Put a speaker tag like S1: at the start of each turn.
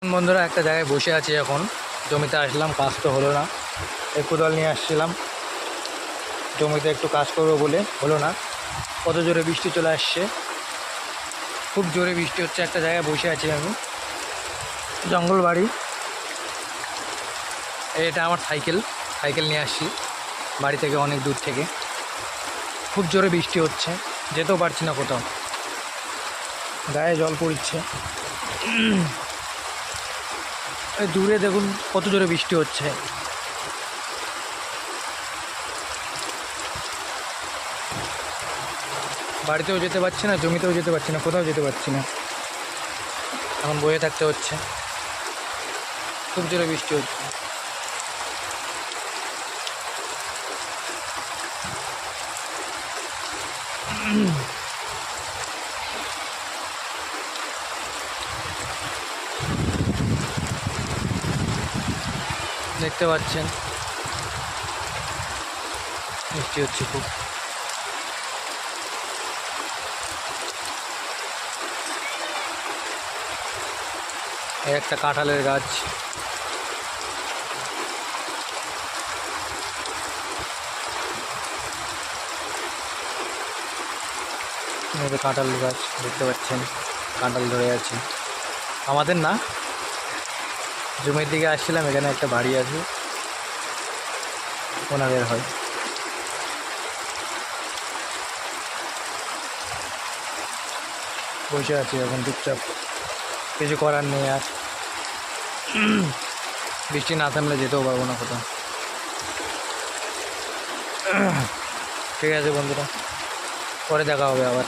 S1: বন্ধুরা একটা জায়গায় বসে আছি, এখন জমিতে আসলাম, কাজ তো হলো না। এই কোদাল নিয়ে আসছিলাম জমিতে একটু কাজ করবো বলে, হলো না। কত জোরে বৃষ্টি চলে আসছে, খুব জোরে বৃষ্টি হচ্ছে। একটা জায়গায় বসে আছি আমি, জঙ্গল বাড়ি। এটা আমার সাইকেল নিয়ে আসছি বাড়ি থেকে, অনেক দূর থেকে। খুব জোরে বৃষ্টি হচ্ছে, যেতেও পারছি না কোথাও, গায়ে জল পড়ছে। এই দূরে দেখুন কত জোরে বৃষ্টি হচ্ছে। বাড়িতেও যেতে পারছি না, জমিতেও যেতে পারছি না, কোথাও যেতে পারছি না, এখন বয়ে থাকতে হচ্ছে। খুব জোরে বৃষ্টি হচ্ছে। দেখতে পাচ্ছেন বৃষ্টি হচ্ছে খুব। এই একটা কাঁঠালের গাছ, কাঁঠাল গাছ দেখতে পাচ্ছেন, কাঁঠাল ধরে আছে। আমাদের না, জমির দিকে আসছিলাম, এখানে একটা বাড়ি আছে, ওনাদের হয়। বসে আছি এখন চুপচাপ, কিছু করার নেই আর। বৃষ্টি না থামলে যেতেও পারবো না কোথাও। ঠিক আছে বন্ধুরা, পরে দেখা হবে আবার।